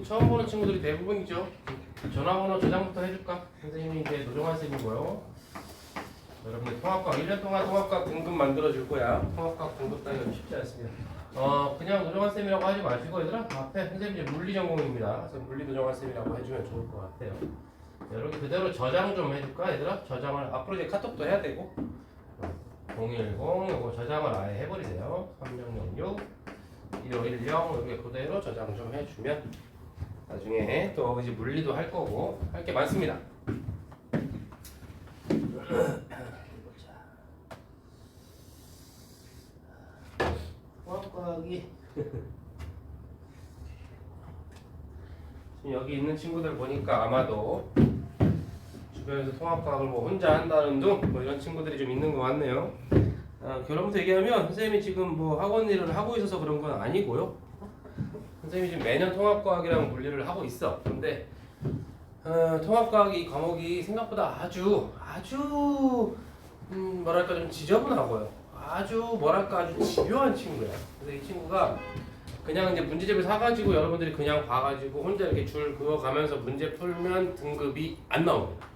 처음 보는 친구들이 대부분이죠. 전화번호 저장부터 해줄까? 선생님이 이제 노정환 쌤이고요. 여러분들 통합과학 1년 동안 통합과학 등급 만들어줄 거야. 통합과학 등급 따기가 쉽지 않습니다. 그냥 노정환 쌤이라고 하지 마시고 얘들아 앞에 선생님 이제 물리 전공입니다. 그래서 물리 노정환 쌤이라고 해주면 좋을 것 같아요. 여러분 그대로 저장 좀 해줄까 얘들아? 저장을 앞으로 이제 카톡도 해야 되고 010 이거 저장을 아예 해버리세요. 3006 1510 이렇게 그대로 저장 좀 해주면 나중에 또 이제 물리도 할 거고 할 게 많습니다. 통합과학이 지금 여기 있는 친구들 보니까 아마도 주변에서 통합과학을 뭐 혼자 한다는 둥 뭐 이런 친구들이 좀 있는 것 같네요. 결론부터 얘기하면 선생님이 지금 뭐 학원 일을 하고 있어서 그런 건 아니고요. 선생님이 지금 매년 통합과학이랑 물리를 하고 있어. 근데 통합과학 이 과목이 생각보다 아주 뭐랄까 좀 지저분하고요. 아주 집요한 친구야. 그래서 이 친구가 그냥 이제 문제집을 사가지고 여러분들이 그냥 봐가지고 혼자 이렇게 줄 그어가면서 문제 풀면 등급이 안 나옵니다.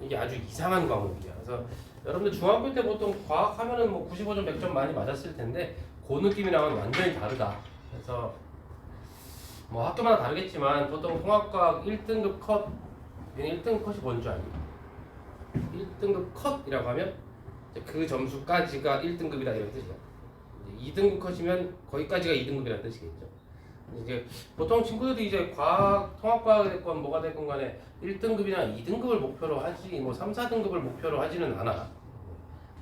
이게 아주 이상한 과목이야. 그래서 여러분들 중학교 때 보통 과학 하면은 뭐 95점, 100점 많이 맞았을 텐데 그 느낌이랑은 완전히 다르다. 그래서 뭐 학교마다 다르겠지만 보통 통합과학 1등급 컷, 1등급 컷이 뭔지 알죠? 1등급 컷이라고 하면 그 점수까지가 1등급이다 이런 뜻이야. 2등급 컷이면 거기까지가 2등급이라는 뜻이겠죠. 이제 보통 친구들이 이제 통합과학이 됐건 뭐가 됐건 간에 1등급이나 2등급을 목표로 하지 뭐 3, 4등급을 목표로 하지는 않아.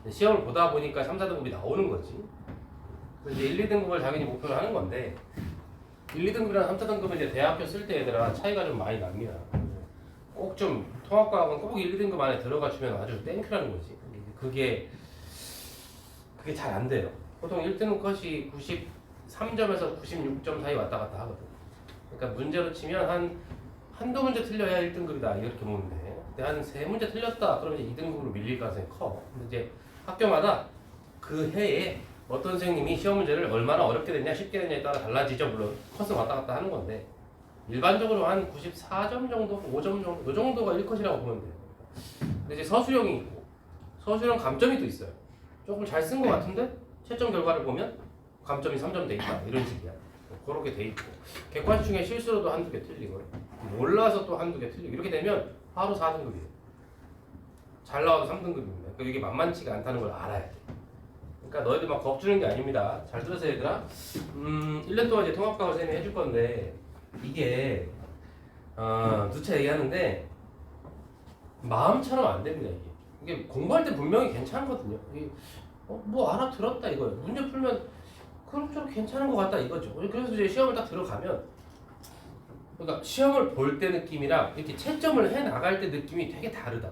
시험을 보다 보니까 3, 4등급이 나오는 거지. 그래서 이제 1, 2등급을 당연히 목표로 하는 건데 1, 2등급이랑 3, 4등급은 이제 대학교 쓸 때 얘들아 차이가 좀 많이 납니다. 꼭 좀 통합과학은 꼭 1, 2등급 안에 들어가주면 아주 땡큐라는 거지. 그게 잘 안 돼요. 보통 1등급 컷이 93점에서 96점 사이 왔다 갔다 하거든. 그러니까 문제로 치면 한두 문제 틀려야 1등급이다 이렇게 보면 돼. 근데 한 3문제 틀렸다 그러면 이제 2등급으로 밀릴 가능성이 커. 근데 이제 학교마다 그 해에 어떤 선생님이 시험 문제를 얼마나 어렵게 됐냐 쉽게 됐냐에 따라 달라지죠. 물론 컷은 왔다 갔다 하는 건데 일반적으로 한 94점 정도, 5점 정도, 이 정도가 1컷이라고 보면 돼요. 근데 이제 서술형이 있고 서술형 감점이 또 있어요. 조금 잘 쓴 것 같은데 채점 결과를 보면 감점이 3점 돼 있다 이런 식이야. 그렇게 돼 있고 객관식 중에 실수로도 한두 개 틀리고 몰라서 또 한두 개 틀리고 이렇게 되면 바로 4등급이에요. 잘 나와도 3등급입니다. 그러니까 이게 만만치가 않다는 걸 알아야 돼. 그러니까 너희들 막 겁주는 게 아닙니다. 잘 들으세요 얘들아. 1년 동안 이제 통합과학을 선생님이 해줄 건데 이게 누차 얘기하는데 마음처럼 안 됩니다. 이게 공부할 때 분명히 괜찮거든요. 뭐 알아들었다 이거예요. 문제 풀면 그럭저럭 괜찮은 것 같다 이거죠. 그래서 이제 시험을 딱 들어가면 그러니까 시험을 볼 때 느낌이랑 이렇게 채점을 해 나갈 때 느낌이 되게 다르다.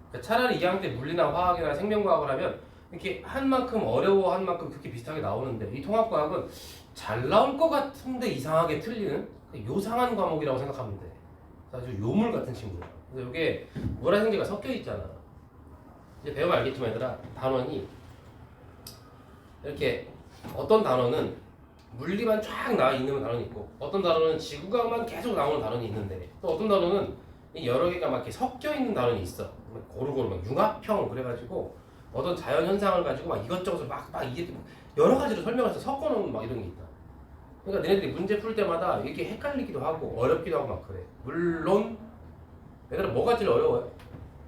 그러니까 차라리 2학년 때 물리나 화학이나 생명과학을 하면 이렇게 한 만큼 어려워한 만큼 그렇게 비슷하게 나오는데 이 통합과학은 잘 나올 것 같은데 이상하게 틀리는 요상한 과목이라고 생각하면 돼. 아주 요물 같은 친구야. 그래서 이게 모라생지가 섞여 있잖아. 이제 배우면 알겠지만 얘들아 단원이 이렇게 어떤 단원은 물리만 쫙 나와 있는 단원이 있고 어떤 단원은 지구과학만 계속 나오는 단원이 있는데 또 어떤 단원은 여러 개가 막 이렇게 섞여 있는 단원이 있어. 고루고루 막 융합형 그래가지고 어떤 자연 현상을 가지고 막 이것저것을 막 이게 여러 가지로 설명해서 섞어놓은 막 이런 게 있다. 그러니까 너네들이 문제 풀 때마다 이게 헷갈리기도 하고 어렵기도 하고 막 그래. 물론 얘들아 뭐가 제일 어려워요?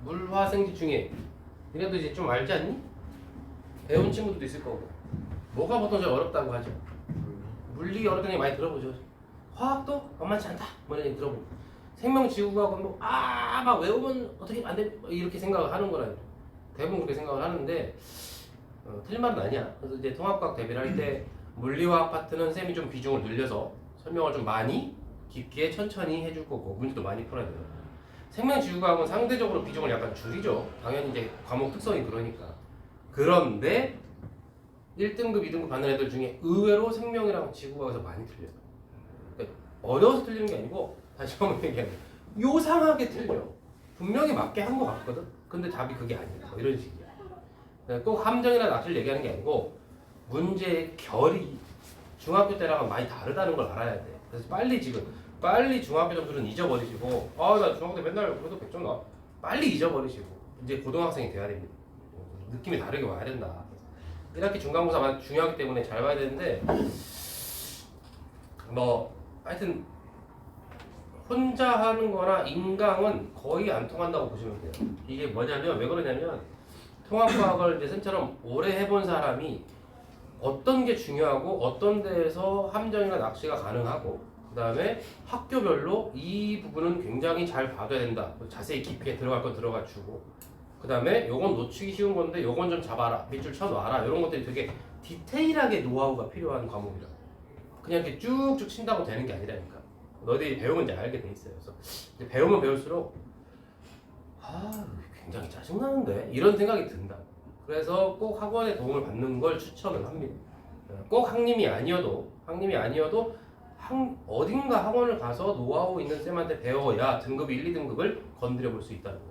물화생지 중에 너네도 이제 좀 알지 않니? 배운 친구들도 있을 거고 뭐가 보통 제일 어렵다고 하죠? 물리 어렵다는 얘기 많이 들어보죠. 화학도 만만치 않다 뭐 이런 얘기 들어보고 생명지구과학은 막 외우면 어떻게 안 돼? 이렇게 생각을 하는 거라요. 대부분 그렇게 생각을 하는데 틀린 말은 아니야. 그래서 이제 통합과학 대비를 할 때 물리화학 파트는 선생님이 좀 비중을 늘려서 설명을 좀 많이 깊게 천천히 해줄 거고 문제도 많이 풀어야 돼요. 생명지구과학은 상대적으로 비중을 약간 줄이죠. 당연히 이제 과목 특성이 그러니까. 그런데 1등급, 2등급 받는 애들 중에 의외로 생명이랑 지구과학에서 많이 틀려요. 그러니까 어려워서 틀리는 게 아니고 다시 한번 얘기하면 요상하게 틀려. 분명히 맞게 한 것 같거든. 근데 답이 그게 아니야. 뭐 이런 식이야. 꼭 함정이나 낯을 얘기하는 게 아니고 문제의 결이 중학교 때랑은 많이 다르다는 걸 알아야 돼. 그래서 빨리 중학교 점수는 잊어버리시고 나 중학교 때 맨날 그래도 100점 나와. 빨리 잊어버리시고 이제 고등학생이 돼야 됩니다. 느낌이 다르게 와야 된다. 1학기 중간고사 중요하기 때문에 잘 봐야 되는데 뭐 하여튼 혼자 하는 거나 인강은 거의 안 통한다고 보시면 돼요. 이게 뭐냐면 왜 그러냐면 통합과학을 이제 쌤처럼 오래 해본 사람이 어떤 게 중요하고 어떤 데에서 함정이나 낚시가 가능하고 그 다음에 학교별로 이 부분은 굉장히 잘 봐둬야 된다. 자세히 깊게 들어갈 건 들어가 주고 그 다음에 요건 놓치기 쉬운 건데 요건 좀 잡아라. 밑줄 쳐놔라. 이런 것들이 되게 디테일하게 노하우가 필요한 과목이라 그냥 이렇게 쭉쭉 친다고 되는 게 아니라니까. 너희들이 배우면 이제 알게 돼 있어요. 그래서 이제 배우면 배울수록 굉장히 짜증나는데 이런 생각이 든다. 그래서 꼭 학원의 도움을 받는 걸 추천을 합니다. 꼭 학님이 아니어도 어딘가 학원을 가서 노하우 있는 쌤한테 배워야 등급 1, 2등급을 건드려 볼 수 있다는 거죠.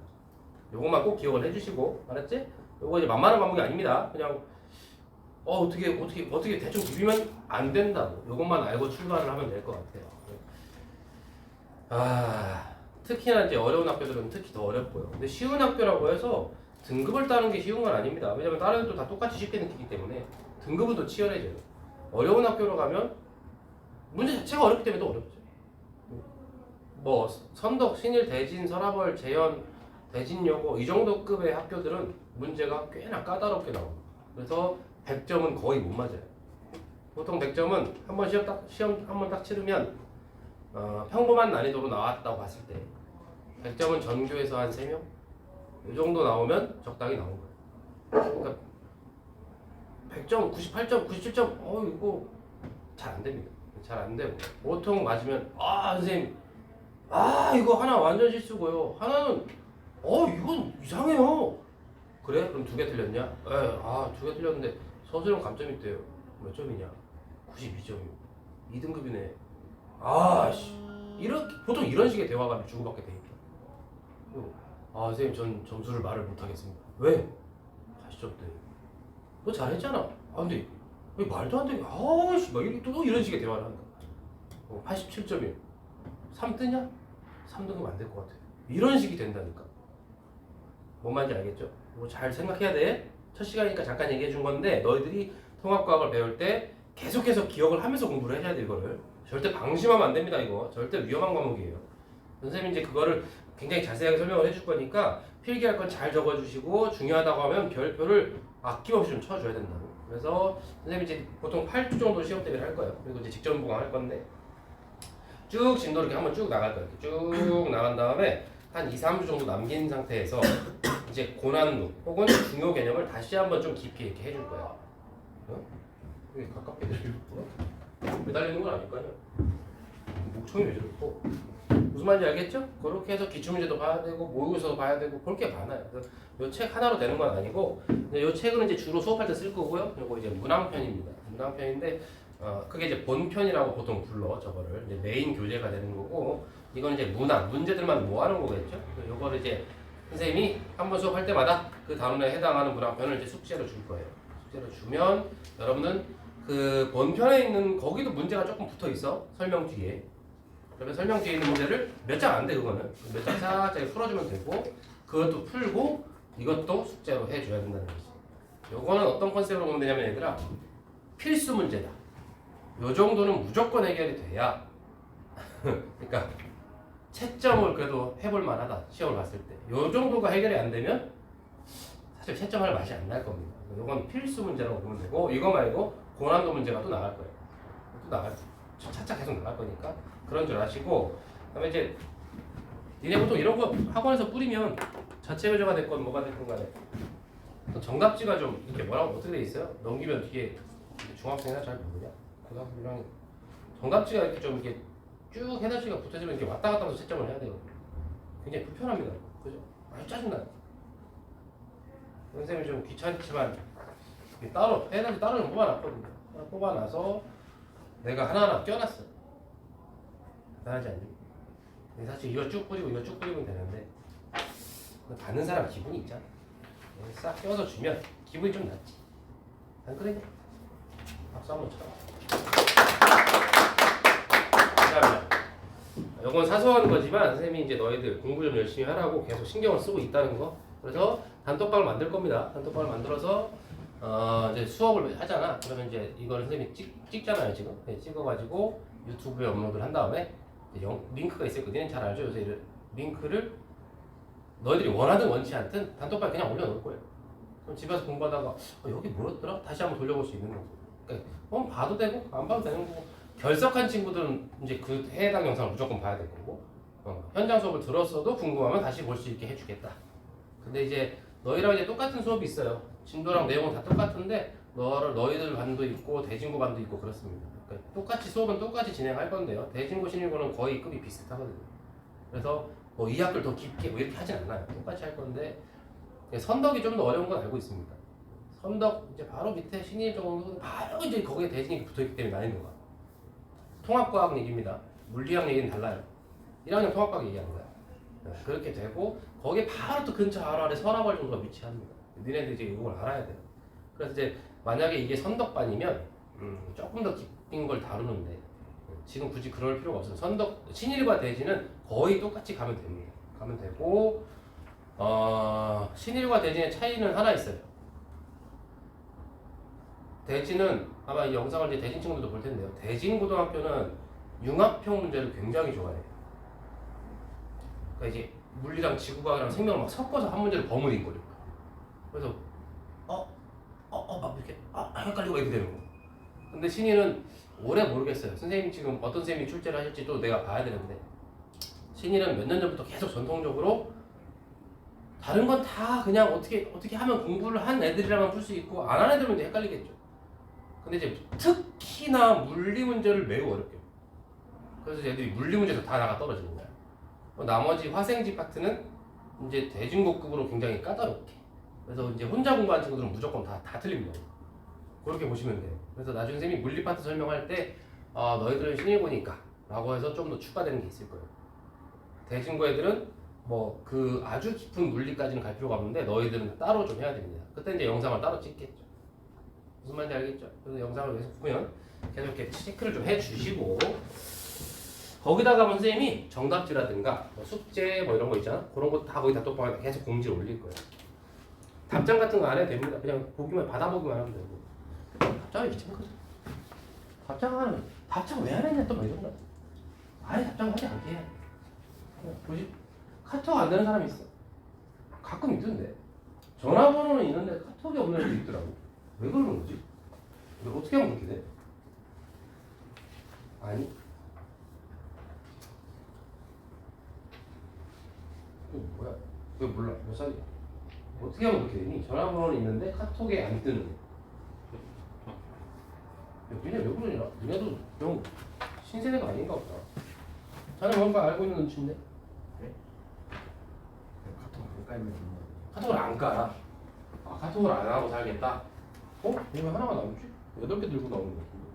요것만 꼭 기억을 해주시고 알았지? 요거 이제 만만한 과목이 아닙니다. 그냥 어떻게 대충 비비면 안 된다고. 요것만 알고 출발을 하면 될 것 같아요. 특히나 이제 어려운 학교들은 특히 더 어렵고요. 근데 쉬운 학교라고 해서 등급을 따는 게 쉬운 건 아닙니다. 왜냐면 다른 애들도 다 똑같이 쉽게 느끼기 때문에 등급은 더 치열해져요. 어려운 학교로 가면 문제 자체가 어렵기 때문에 더 어렵죠. 뭐 선덕, 신일, 대진, 서라벌, 재현, 대진여고 이 정도 급의 학교들은 문제가 꽤나 까다롭게 나옵니다. 그래서 100점은 거의 못 맞아요. 보통 100점은 시험 한 번 딱 치르면 평범한 난이도로 나왔다고 봤을 때 100점은 전교에서 한 3명? 이 정도 나오면 적당히 나온 거예요. 그러니까 100점, 98점, 97점 이거 잘 안 됩니다. 잘 안 되고 보통 맞으면 선생님 이거 하나 완전 실수고요. 하나는 이건 이상해요. 그래? 그럼 2개 틀렸냐? 2개 틀렸는데 서술형 감점이 있대요. 몇 점이냐? 92점이요. 2등급이네. 보통 이런 식의 대화가 주고받게 돼 있다. 선생님 전 점수를 말을 못하겠습니다. 왜? 80점대. 너 잘했잖아. 근데 왜 말도 안 되게 또 이런 식의 대화를 한다. 87점이요. 3뜨냐? 3등급 안 될 것 같아. 이런 식이 된다니까. 뭔 말인지 알겠죠? 잘 생각해야 돼. 첫 시간이니까 잠깐 얘기해 준 건데 너희들이 통합과학을 배울 때 계속해서 기억을 하면서 공부를 해야 돼. 이거를 절대 방심하면 안 됩니다. 이거 절대 위험한 과목이에요. 선생님이 이제 그거를 굉장히 자세하게 설명을 해줄 거니까 필기할 건 잘 적어주시고 중요하다고 하면 별표를 아낌없이 좀 쳐줘야 된다고. 그래서 선생님이 이제 보통 8주 정도 시험 대비를 할 거예요. 그리고 이제 직전 보강할 건데 쭉 진도 이렇게 한번 쭉 나갈 거예요. 쭉 나간 다음에 한 2, 3주 정도 남긴 상태에서 이제 고난도 혹은 중요 개념을 다시 한번 좀 깊이 이렇게 해줄 거예요. 왜 가깝게 매달리는 건 아닐 거 아니야. 목청이 왜 저렇고 무슨 말인지 알겠죠? 그렇게 해서 기출문제도 봐야 되고 모의고사도 봐야 되고 볼 게 많아요. 그래서 이 책 하나로 되는 건 아니고 이 책은 이제 주로 수업할 때 쓸 거고요. 그리고 이제 문항편입니다. 문항편인데 그게 이제 본편이라고 보통 불러. 저거를 이제 메인 교재가 되는 거고 이건 이제 문항 문제들만 모아놓은 거겠죠. 이거를 이제 선생님이 한 번 수업할 때마다 그 단원에 해당하는 문항편을 이제 숙제로 줄 거예요. 숙제로 주면 여러분은 그 본편에 있는 거기도 문제가 조금 붙어 있어. 설명 뒤에. 그러면 설명 뒤에 있는 문제를 몇 장 안 돼. 그거는 몇 장 살짝 풀어주면 되고 그것도 풀고 이것도 숙제로 해줘야 된다는 거지. 요거는 어떤 컨셉으로 보면 되냐면 얘들아 필수 문제다. 요 정도는 무조건 해결이 돼야 그러니까 채점을 그래도 해볼 만하다. 시험을 봤을 때 요 정도가 해결이 안 되면 사실 채점할 맛이 안 날 겁니다. 요건 필수 문제라고 보면 되고 이거 말고 고난도 문제가 또 나갈 거예요. 또 나갈 차차 계속 나갈 거니까 그런 줄 아시고 그다음에 이제 니네 보통 이런 거 학원에서 뿌리면 자체 교재가 됐건 뭐가 됐건 간에 정답지가 좀 이렇게 뭐라고 어떻게 돼 있어요? 넘기면 뒤에 중학생이나 잘 모르냐? 고등학생이랑 정답지가 이렇게 좀 이렇게 쭉 해달지가 붙어지면 이렇게 왔다 갔다 하면서 채점을 해야 되거든요. 굉장히 불편합니다. 그죠? 아주 짜증나요. 선생님이 좀 귀찮지만 따로 해달지 따로 좀 뽑아놨거든요. 뽑아놔서 내가 하나하나 껴놨어요. 대단하지 않니? 사실 이거 쭉 뿌리고 이거 쭉 뿌리면 되는데 받는 사람 기분이 있잖아. 싹 껴서 주면 기분이 좀 낫지. 안 그래? 박수 한번 쳐. 감사합니다. 이건 사소한 거지만 선생님이 이제 너희들 공부 좀 열심히 하라고 계속 신경을 쓰고 있다는 거. 그래서 단톡방을 만들 겁니다. 단톡방을 만들어서 이제 수업을 하잖아. 그러면 이제 이걸 선생님이 찍잖아요 지금. 네, 찍어가지고 유튜브에 업로드를 한 다음에 링크가 있을 거든 잘 알죠. 요새 링크를 너희들이 원하든 원치 않든 단톡방에 그냥 올려놓을 거예요. 그럼 집에서 공부하다가 여기 뭐였더라? 다시 한번 돌려볼 수 있는 거고. 그러니까 봐도 되고 안 봐도 되는 거고. 결석한 친구들은 이제 그 해당 영상을 무조건 봐야 될 거고. 현장 수업을 들었어도 궁금하면 다시 볼 수 있게 해주겠다. 근데 이제 너희랑 이제 똑같은 수업이 있어요. 진도랑 내용은 다 똑같은데 너희들 반도 있고 대진고 반도 있고 그렇습니다. 그러니까 똑같이 수업은 똑같이 진행할 건데요. 대진고 신일고는 거의 급이 비슷하거든요. 그래서 뭐 2학기를 더 깊게 뭐 이렇게 하진 않아요. 똑같이 할 건데 선덕이 좀 더 어려운 건 알고 있습니다. 선덕 이제 바로 밑에 신일 정도 바로 이제 거기에 대진이 붙어있기 때문에 난이도가 통합과학 얘기입니다. 물리학 얘기는 달라요. 1학년 통합과학 얘기하는 거야. 그렇게 되고 거기에 바로 또 근처 아래 서라벌 정도가 위치합니다. 니네들 이제 이걸 알아야 돼요. 그래서 이제 만약에 이게 선덕반이면 조금 더 깊은 걸 다루는데 지금 굳이 그럴 필요가 없어요. 신일과 대진은 거의 똑같이 가면 됩니다. 가면 되고 신일과 대진의 차이는 하나 있어요. 대진은 아마 이 영상을 이제 대진 친구들도 볼 텐데요. 대진고등학교는 융합형 문제를 굉장히 좋아해요. 그러니까 이제 물리랑 지구과학이랑 생명을 막 섞어서 한 문제를 버무린 거죠. 그래서 막 이렇게 헷갈리고 이렇게 되는 거. 근데 신일은 오래 모르겠어요. 선생님이 지금 어떤 선생님이 출제를 하실지 또 내가 봐야 되는데 신일은 몇 년 전부터 계속 전통적으로 다른 건 다 그냥 어떻게 하면 공부를 한 애들이라면 풀 수 있고 안 한 애들은 이제 헷갈리겠죠. 근데 이제 특히나 물리 문제를 매우 어렵게 해요. 그래서 애들이 물리 문제에서 다 나가 떨어지는 거야. 나머지 화생지 파트는 이제 대중고급으로 굉장히 까다롭게. 그래서 이제 혼자 공부하는 친구들은 무조건 다 틀립니다. 그렇게 보시면 돼요. 그래서 나중에 선생님이 물리 파트 설명할 때 너희들은 신일고니까 라고 해서 좀 더 추가되는 게 있을 거예요. 대중고 애들은 뭐 그 아주 깊은 물리까지는 갈 필요가 없는데 너희들은 따로 좀 해야 됩니다. 그때 이제 영상을 따로 찍겠죠. 무슨 말인지 알겠죠? 그래서 영상을 계속 보면 계속 이렇게 체크를 좀 해주시고 거기다가 선생님이 정답지라든가 뭐 숙제 뭐 이런 거 있잖아. 그런 거 다 거기 단톡방에 계속 공지를 올릴 거예요. 답장 같은 거 안 해도 됩니다. 그냥 받아보기만 하면 되고. 답장이 귀찮거든. 답장 왜 안 했냐 또 막 이런다. 아예 답장하지 않게 해. 뭐지? 카톡 안 되는 사람이 있어. 가끔 있던데. 전화번호는 있는데 카톡이 없는 애도 있더라고. 왜 그러는 거지? 이거 어떻게 하면 그렇게 돼? 아니. 뭐야? 왜 몰라? 몇 살이야? 어떻게 하면 그렇게 되니? 전화번호는 있는데 카톡에 안 뜨는 거. 니네 왜 그러냐? 니네도 좀 신세대가 아닌가 보다. 자네 뭔가 알고 있는 눈치인데? 네? 카톡 안 깔면 카톡을 안 깔아. 카톡을 안 하고 살겠다? 이거 하나가 나오지? 8개 들고 나오는 거 같은데.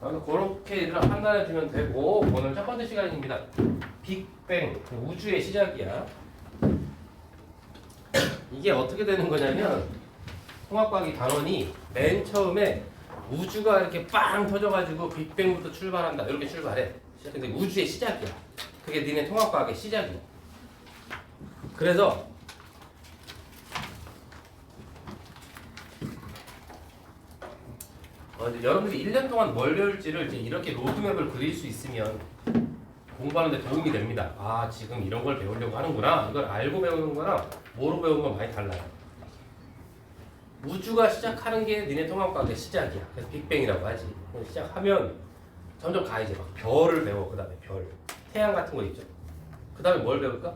그렇지. 그렇게 판단해 주면 되고 오늘 첫 번째 시간입니다. 빅뱅, 우주의 시작이야. 이게 어떻게 되는 거냐면 통합과학이 단원이 맨 처음에 우주가 이렇게 빵 터져가지고 빅뱅부터 출발한다 이렇게 출발해. 근데 우주의 시작이야. 그게 니네 통합과학의 시작이야. 그래서 이제 여러분들이 1년 동안 뭘 배울지를 이제 이렇게 로드맵을 그릴 수 있으면 공부하는 데 도움이 됩니다. 지금 이런 걸 배우려고 하는구나. 이걸 알고 배우는 거랑 뭐로 배우는 건 많이 달라요. 우주가 시작하는 게 니네 통합과학의 시작이야. 그래서 빅뱅이라고 하지. 시작하면 점점 가 이제 막 별을 배워. 그 다음에 별, 태양 같은 거 있죠. 그 다음에 뭘 배울까?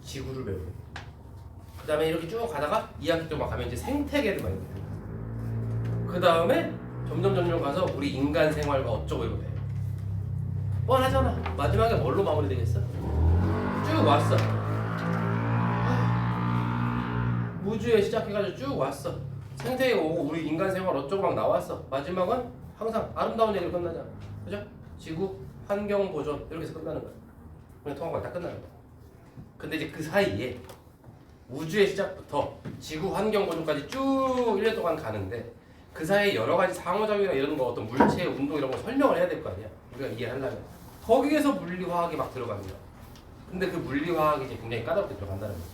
지구를 배우고. 그 다음에 이렇게 쭉 가다가 2학기 또 막 가면 이제 생태계를 많이 배워. 그 다음에 점점 가서 우리 인간 생활과 어쩌고 이거 돼. 뻔하잖아. 마지막에 뭘로 마무리되겠어? 쭉 왔어. 우주에 시작해가지고 쭉 왔어. 생태계 오고 우리 인간 생활 어쩌고 막 나왔어. 마지막은 항상 아름다운 얘기로 끝나잖아. 그죠? 지구, 환경 보존 이렇게 해서 끝나는 거야. 그냥 통합이 다 끝나는 거야. 근데 이제 그 사이에 우주의 시작부터 지구 환경 구조까지 쭉 1년 동안 가는데 그 사이에 여러 가지 상호작용이나 이런 거 어떤 물체 운동 이런 거 설명을 해야 될 거 아니야. 우리가 이해하려면 거기에서 물리화학이 막 들어갑니다. 근데 그 물리화학이 이제 굉장히 까다롭게 들어간다는 거지.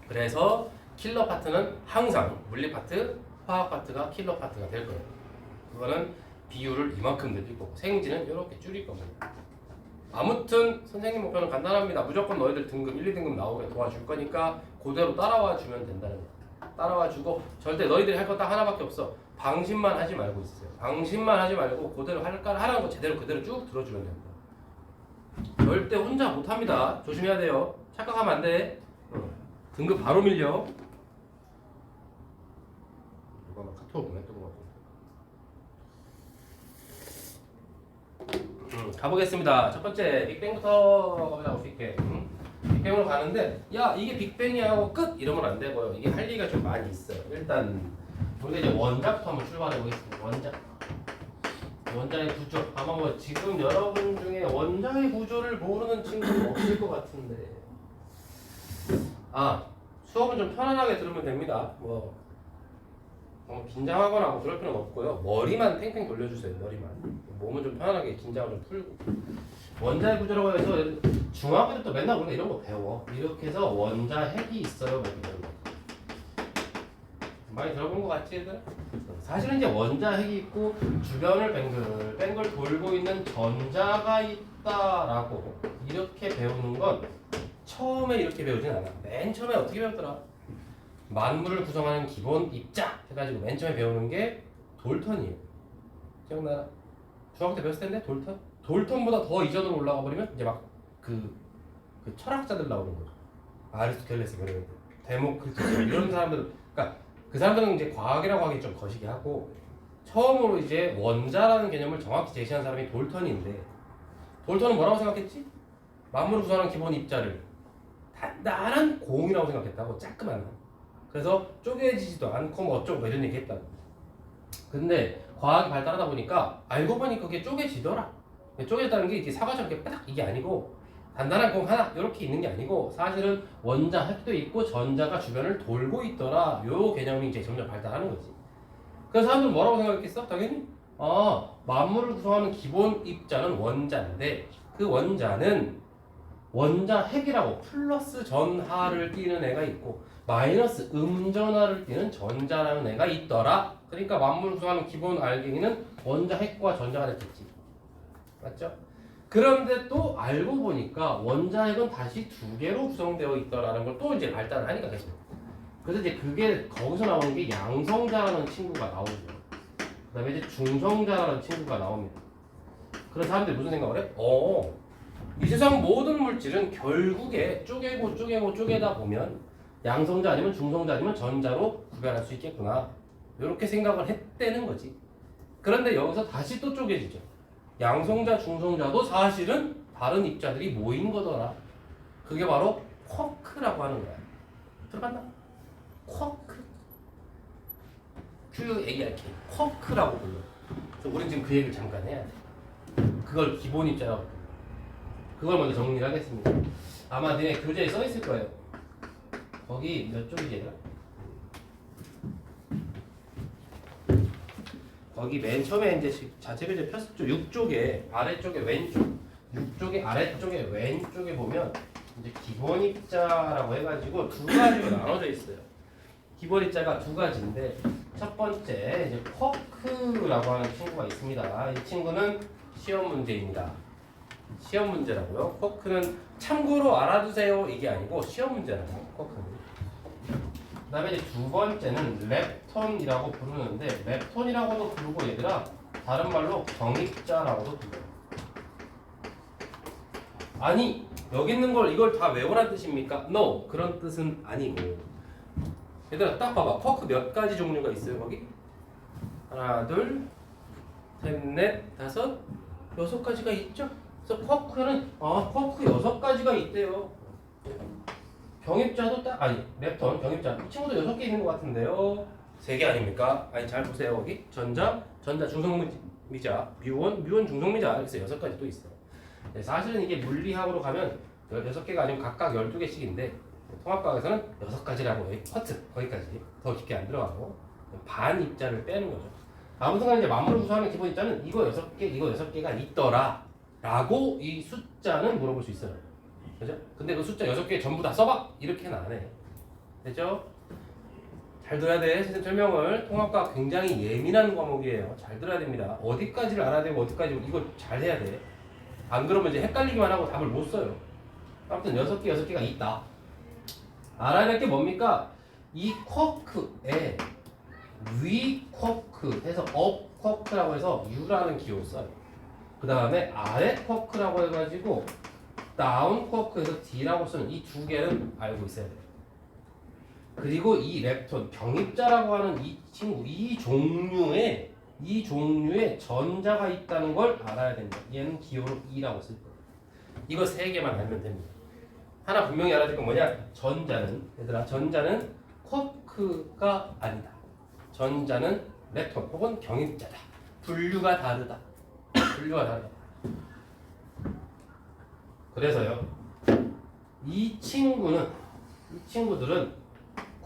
그래서 킬러 파트는 항상 물리 파트, 화학 파트가 킬러 파트가 될 거예요. 그거는 비율을 이만큼 늘릴 거고 생지는 이렇게 줄일 겁니다. 아무튼 선생님 목표는 간단합니다. 무조건 너희들 등급 1, 2등급 나오게 도와줄 거니까 그대로 따라와 주면 된다는 거야. 따라와 주고 절대 너희들이 할 거 딱 하나밖에 없어. 방심만 하지 말고 있으세요. 방심만 하지 말고 그대로 하라는 거 제대로 그대로 쭉 들어주면 됩니다. 절대 혼자 못합니다. 조심해야 돼요. 착각하면 안 돼. 등급 바로 밀려. 누가 막 카톡을 보냈던 것 같은데. 가보겠습니다. 첫 번째 빅뱅부터 나올 수 있게. 빅뱅으로 가는데 야 이게 빅뱅이야 하고 끝 이러면 안 되고요. 이게 할 얘기가 좀 많이 있어요. 일단 우리가 이제 원자부터 한번 출발해 보겠습니다. 원자의 구조. 아마 뭐 지금 여러분 중에 원자의 구조를 모르는 친구는 없을 것 같은데. 수업은 좀 편안하게 들으면 됩니다. 뭐 긴장하거나 뭐 그럴 필요는 없고요. 머리만 팽팽 돌려주세요. 머리만. 몸은 좀 편안하게 긴장을 좀 풀고. 원자의 구조라고 해서 중학교 때 또 맨날 우리가 이런 거 배워. 이렇게 해서 원자 핵이 있어요. 뭐 이런 거. 많이 들어본 것 같지 얘들아? 사실은 이제 원자 핵이 있고 주변을 뱅글 돌고 있는 전자가 있다라고 이렇게 배우는 건 처음에 이렇게 배우진 않아. 맨 처음에 어떻게 배웠더라? 만물을 구성하는 기본 입자 해가지고 맨 처음에 배우는 게 돌턴이에요. 기억나나? 중학교 때 배웠을 텐데 돌턴? 돌턴보다 더 이전으로 올라가 버리면 이제 막 그 철학자들 나오는 거죠. 아리스토텔레스 그런 데모크리투스 이런 사람들, 그러니까 그 사람들은 이제 과학이라고 하기 좀 거시기 하고 처음으로 이제 원자라는 개념을 정확히 제시한 사람이 돌턴인데 돌턴은 뭐라고 생각했지? 만물을 구성하는 기본 입자를 단단한 공이라고 생각했다고. 짜끄만. 그래서 쪼개지지도 않고 뭐 어쩌고 이런 얘기 했다고. 근데 과학이 발달하다 보니까 알고 보니 그게 쪼개지더라. 쪼개졌다는 게 이게 사과처럼 이렇게 딱 이게 아니고 단단한 공 하나 이렇게 있는 게 아니고 사실은 원자 핵도 있고 전자가 주변을 돌고 있더라. 요 개념이 이제 점점 발달하는 거지. 그래서 사람들은 뭐라고 생각했겠어? 당연히 만물을 구성하는 기본 입자는 원자인데 그 원자는 원자 핵이라고 플러스 전하를 띠는 애가 있고 마이너스 음전하를 띠는 전자라는 애가 있더라. 그러니까 만물을 구성하는 기본 알갱이는 원자 핵과 전자가 됐겠지. 맞죠? 그런데 또 알고 보니까 원자 핵은 다시 두 개로 구성되어 있더라는 걸 또 이제 발달을 하니까 계속. 그래서 이제 그게 거기서 나오는 게 양성자라는 친구가 나오죠. 그 다음에 이제 중성자라는 친구가 나옵니다. 그래서 사람들이 무슨 생각을 해? 이 세상 모든 물질은 결국에 쪼개다 보면 양성자 아니면 중성자 아니면 전자로 구별할 수 있겠구나. 이렇게 생각을 했다는 거지. 그런데 여기서 다시 또 쪼개지죠. 양성자, 중성자도 사실은 다른 입자들이 모인 거더라. 그게 바로 쿼크라고 하는 거야. 들어봤나? 쿼크. QARK. 쿼크라고 불러. 그래서 우린 지금 그 얘기를 잠깐 해야 돼. 그걸 기본 입자라고 불러. 그걸 먼저 정리를 하겠습니다. 아마 너네 교재에 써 있을 거예요. 거기 몇 쪽이지 얘들아? 거기 맨 처음에 이제 자체 교재 폈었죠. 6쪽에 아래쪽에 왼쪽, 6쪽에 아래쪽에 왼쪽에 보면 이제 기본 입자라고 해가지고 두 가지로 나눠져 있어요. 기본 입자가 두 가지인데 첫 번째 이제 쿼크라고 하는 친구가 있습니다. 이 친구는 시험 문제입니다. 시험 문제라고요. 쿼크는 참고로 알아두세요 이게 아니고 시험 문제라고요. 쿼크는. 그 다음에 이제 두 번째는 렙톤이라고 부르는데 렙톤이라고도 부르고 얘들아 다른 말로 경입자라고도 불러요. 아니 여기 있는 걸 이걸 다 외우란 뜻입니까? No 그런 뜻은 아니고 얘들아 딱 봐봐. 쿼크 몇 가지 종류가 있어요 거기? 하나 둘 셋 넷 다섯 여섯 가지가 있죠? 그래서 쿼크는 쿼크 6가지가 있대요. 경입자도 렙톤 경입자 이 친구도 6개 있는 것 같은데요. 3개 아닙니까? 아니 잘 보세요 거기 전자 중성미자 뮤온 중성미자 그래서 6가지 또 있어. 네, 사실은 이게 물리학으로 가면 16개가 아니면 각각 12개씩인데 통합과학에서는 6가지라고 해. 허트 거기까지 더 깊게 안 들어가고 반 입자를 빼는 거죠. 아무튼간에 이제 만물을 구성하는 기본 입자는 이거 6개, 이거 6개가 있더라 라고 이 숫자는 물어볼 수 있어요. 그죠? 근데 그 숫자 6개 전부 다 써봐 이렇게는 안 해. 되죠? 잘 들어야 돼. 선생님 설명을. 통합과학 굉장히 예민한 과목이에요. 잘 들어야 됩니다. 어디까지를 알아야 되고 어디까지 이거 잘 해야 돼. 안 그러면 이제 헷갈리기만 하고 답을 못 써요. 아무튼 6개가 있다. 알아야 될 게 뭡니까? 이 쿼크에 위 쿼크 해서 업 쿼크라고 해서 U라는 기호를 써요. 그 다음에 아래 쿼크라고 해가지고 다운 쿼크에서 D라고 쓰는 이 두 개는 알고 있어야 돼요. 그리고 이 렙톤 병입자라고 하는 이 친구 이 종류의 전자가 있다는 걸 알아야 됩니다. 얘는 기호로 E라고 쓸 거예요. 이거 3개만 알면 됩니다. 하나 분명히 알아야 될 건 뭐냐? 전자는 쿼크가 아니다. 전자는 렙톤 혹은 병입자다. 분류가 다르다. 그래서요. 이 친구들은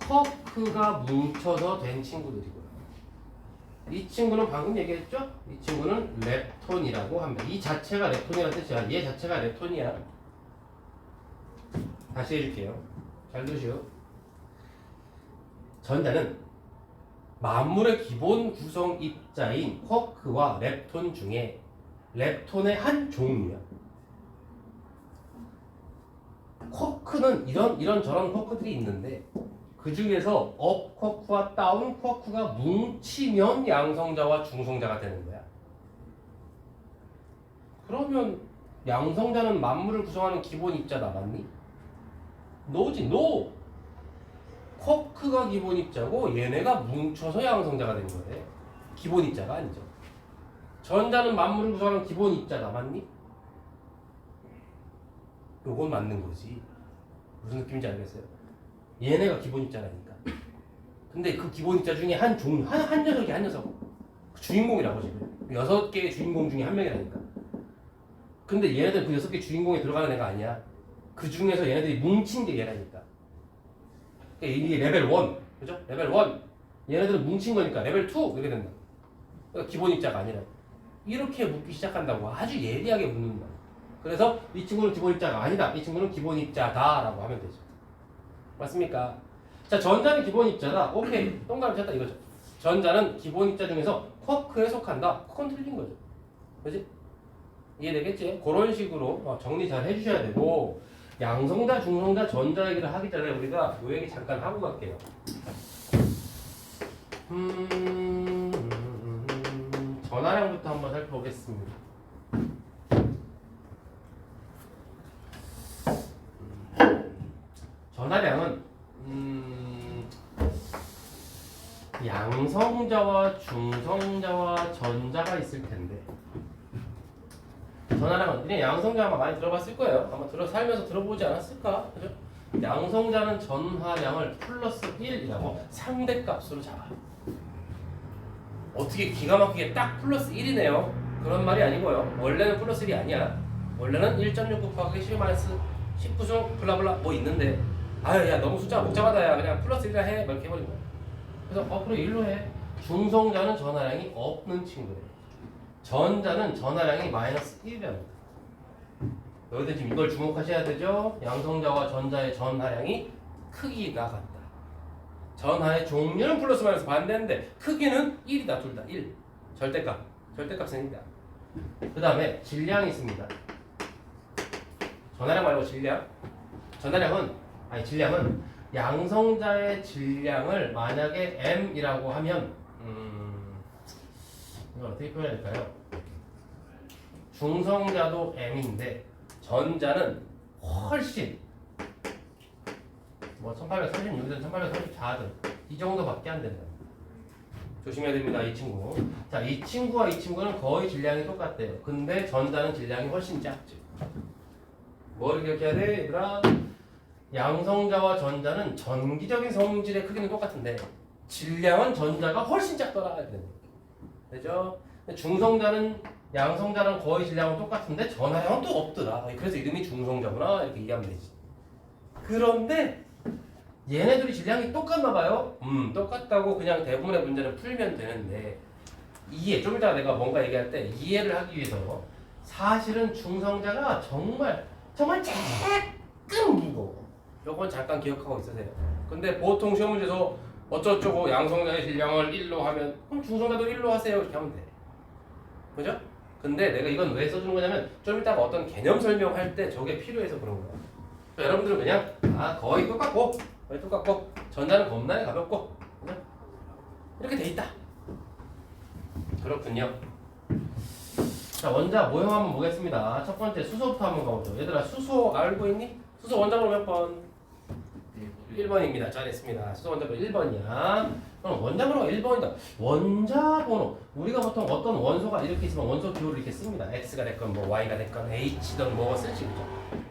쿼크가 뭉쳐서 된 친구들이고요. 이 친구는 방금 얘기했죠? 이 친구는 렙톤이라고 합니다. 이 자체가 렙톤이라는 뜻이야. 얘 자체가 렙톤이야. 다시 해줄게요. 잘 들으시오. 전자는 만물의 기본 구성 입자인 쿼크와 렙톤 중에 렙톤의 한 종류야. 쿼크는 이런 저런 쿼크들이 있는데 그 중에서 업 쿼크와 다운 쿼크가 뭉치면 양성자와 중성자가 되는 거야. 그러면 양성자는 만물을 구성하는 기본 입자다, 맞니? 노지, 노! 쿼크가 기본 입자고 얘네가 뭉쳐서 양성자가 된 거래. 기본 입자가 아니죠. 전자는 만물을 구성하는 기본 입자다, 맞니? 요건 맞는 거지. 무슨 느낌인지 알겠어요? 얘네가 기본 입자라니까. 근데 그 기본 입자 중에 한 종류, 한 녀석이 한 녀석. 주인공이라고 지금. 6개의 주인공 중에 한 명이라니까. 근데 얘네들 그 6개 주인공에 들어가는 애가 아니야. 그 중에서 얘네들이 뭉친 게 얘라니까. 그러니까 이게 레벨 1. 그죠? 레벨 1. 얘네들은 뭉친 거니까 레벨 2 이렇게 된다. 그러니까 기본 입자가 아니라. 이렇게 묻기 시작한다고 아주 예리하게 묻는다. 그래서 이 친구는 기본 입자가 아니다. 이 친구는 기본 입자다라고 하면 되죠. 맞습니까? 자, 전자는 기본 입자다. 오케이. 동그라미 쳤다 이거죠. 전자는 기본 입자 중에서 쿼크에 속한다. 그건 틀린 거죠. 그지? 이해되겠지? 그런 식으로 정리 잘 해주셔야 되고 양성자, 중성자, 전자 얘기를 하기 전에 우리가 이 얘기 잠깐 하고 갈게요. 전하량부터 한번 살펴보겠습니다. 전하량은 양성자와 중성자와 전자가 있을 텐데 전하량은 그냥 양성자 아마 많이 들어봤을 거예요. 아마 살면서 들어보지 않았을까? 그죠? 양성자는 전하량을 플러스 1이라고 상대값으로 잡아요. 어떻게 기가 막히게 딱 플러스 1이네요. 그런 말이 아니고요. 원래는 플러스 1이 아니야. 원래는 1.6 곱하기 10-19중 블라블라 뭐 있는데 아유 야 너무 숫자가 복잡하다 야 그냥 플러스 1이라 해. 막 이렇게 해버린 거야. 그래서 그래 1로 해. 중성자는 전하량이 없는 친구예요. 전자는 전하량이 마이너스 1이랍니다. 너희들 지금 이걸 주목하셔야 되죠? 양성자와 전자의 전하량이 크기가 같다. 전하의 종류는 플러스 마이너스 반대인데 크기는 1이다. 둘 다 1. 절대값은 1이다. 그 다음에 질량이 있습니다. 전하량 말고 질량. 질량은 양성자의 질량을 만약에 M이라고 하면 이걸 어떻게 표현해야 될까요? 중성자도 M인데 전자는 훨씬 1836든 1834든 이 정도밖에 안 된다. 조심해야 됩니다. 이 친구. 자, 이 친구와 이 친구는 거의 질량이 똑같대요. 근데 전자는 질량이 훨씬 작죠. 뭐를 기억해야 돼? 얘들아? 양성자와 전자는 전기적인 성질의 크기는 똑같은데 질량은 전자가 훨씬 작더라. 되죠? 중성자는 양성자랑 거의 질량은 똑같은데 전하량은 또 없더라. 그래서 이름이 중성자구나. 이렇게 이해하면 되지. 그런데 얘네들이 질량이 똑같나 봐요. 똑같다고 그냥 대부분의 문제는 풀면 되는데 이해, 좀 이따가 내가 뭔가 얘기할 때 이해를 하기 위해서 사실은 중성자가 정말 조금 무거워. 요건 잠깐 기억하고 있으세요. 근데 보통 시험 문제에서 어쩌고저쩌고 양성자의 질량을 1로 하면 그럼 중성자도 1로 하세요 이렇게 하면 돼. 그죠? 근데 내가 이건 왜 써주는 거냐면 좀 이따가 어떤 개념 설명할 때 저게 필요해서 그런 거야. 여러분들은 그냥 거의 똑같고 전자는 겁나게 가볍고 그죠? 이렇게 돼 있다. 그렇군요. 자, 원자 모형 한번 보겠습니다. 첫 번째 수소부터 한번 가보죠. 얘들아 수소 알고 있니? 수소 원자번호 몇 번? 1번입니다. 잘했습니다. 수소 원자번호 1번이야. 그럼 원자번호가 1번이다. 원자번호. 우리가 보통 어떤 원소가 이렇게 있으면 원소 기호를 이렇게 씁니다. X가 됐건 뭐 Y가 됐건 H든 뭐가 쓸지 그죠?